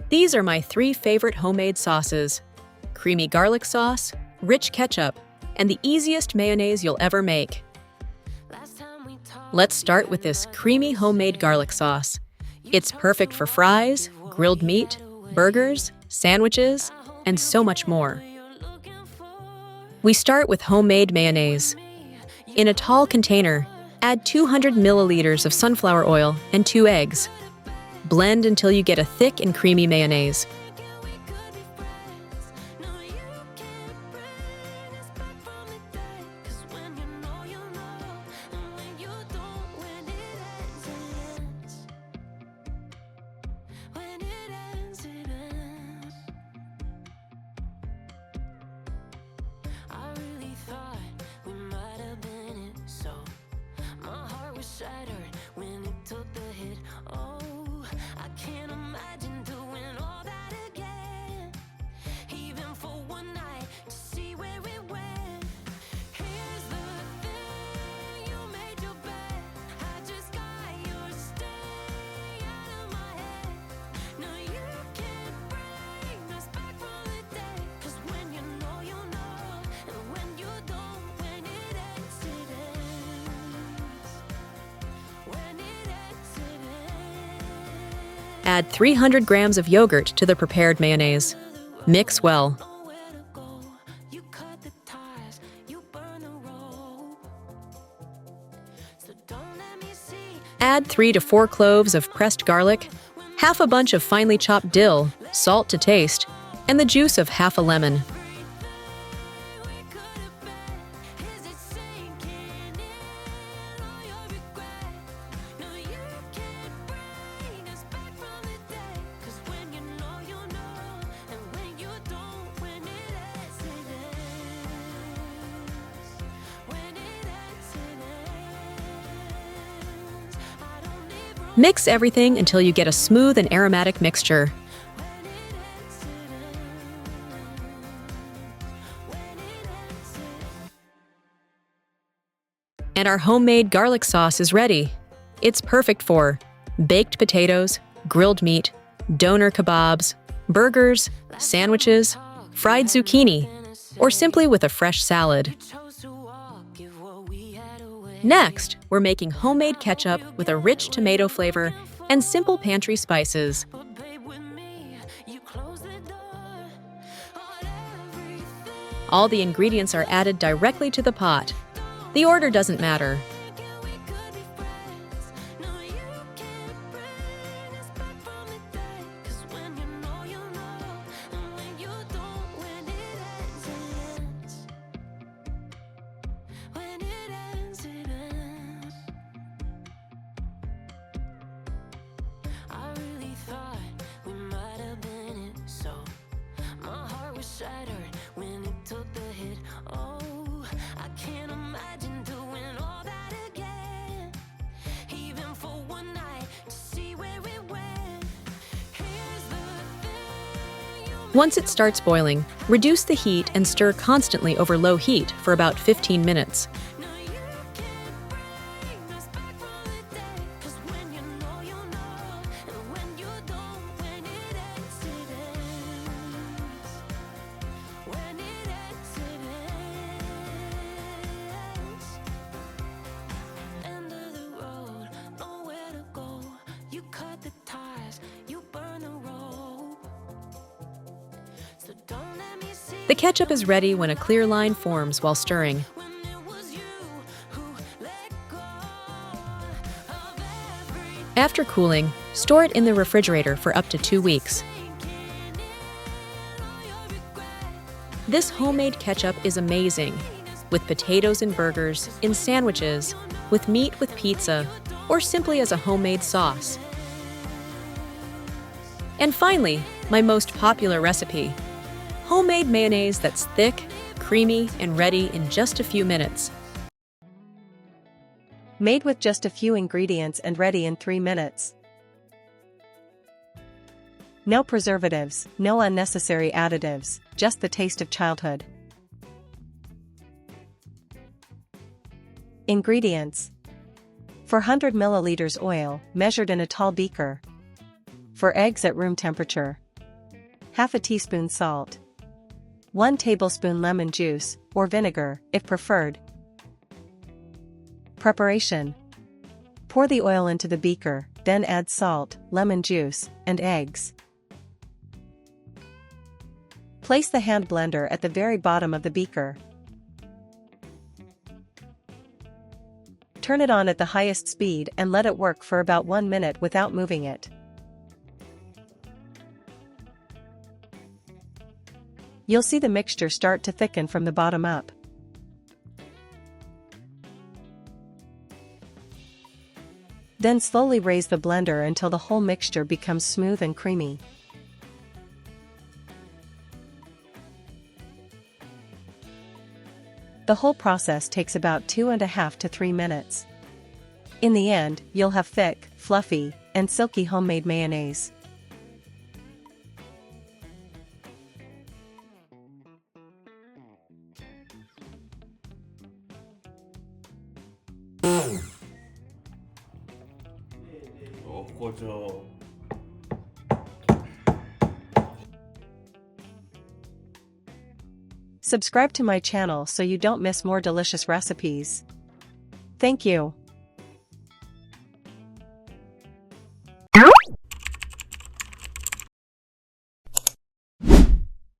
These are my 3 favorite homemade sauces: creamy garlic sauce, rich ketchup, and the easiest mayonnaise you'll ever make. Let's start with this creamy homemade garlic sauce. It's perfect for fries, grilled meat, burgers, sandwiches, and so much more. We start with homemade mayonnaise. In a tall container, add 200 milliliters of sunflower oil and 2 eggs. Blend until you get a thick and creamy mayonnaise. Shattered when it took the hit. Oh, I can't imagine doing all that again, even for one night to see where it went. Here's the thing, you made your bed, I just got your stay out of my head. No, you can't bring us back from the day, 'cause when you know, and when you don't, when it ends, it ends. Add 300 grams of yogurt to the prepared mayonnaise. Mix well. Add 3 to 4 cloves of pressed garlic, half a bunch of finely chopped dill, salt to taste, and the juice of half a lemon. Mix everything until you get a smooth and aromatic mixture. And our homemade garlic sauce is ready. It's perfect for baked potatoes, grilled meat, doner kebabs, burgers, sandwiches, fried zucchini, or simply with a fresh salad. Next, we're making homemade ketchup with a rich tomato flavor and simple pantry spices. All the ingredients are added directly to the pot. The order doesn't matter. Shattered when it took the hit. Oh, I can't imagine doing all that again, even for one night to see where it went. Here's the thing, Once it starts boiling, reduce the heat and stir constantly over low heat for about 15 minutes. no, you can't bring us back from the day, 'cause when you know, and when you don't, when it ends, it ends. When it ends, it ends. End of the road, nowhere to go. You cut the ties, you burn the rope. So don't let me see. The ketchup is ready when a clear line forms while stirring. When it was you who let go of everything. After cooling, store it in the refrigerator for up to 2 weeks. This homemade ketchup is amazing, with potatoes in burgers, in sandwiches, with meat with pizza, or simply as a homemade sauce. And finally, my most popular recipe: homemade mayonnaise that's thick, creamy, and ready in just a few minutes. Made with just a few ingredients and ready in 3 minutes. No preservatives, no unnecessary additives, just the taste of childhood. Ingredients: 400 milliliters oil, measured in a tall beaker. 4 eggs at room temperature. half a teaspoon salt, 1 tablespoon lemon juice, or vinegar, if preferred. Preparation. Pour the oil into the beaker, then add salt, lemon juice, and eggs. Place the hand blender at the very bottom of the beaker. Turn it on at the highest speed and let it work for about 1 minute without moving it. You'll see the mixture start to thicken from the bottom up. Then slowly raise the blender until the whole mixture becomes smooth and creamy. The whole process takes about 2.5 to 3 minutes. In the end, you'll have thick, fluffy, and silky homemade mayonnaise. 꺼져. Subscribe to my channel so you don't miss more delicious recipes. Thank you.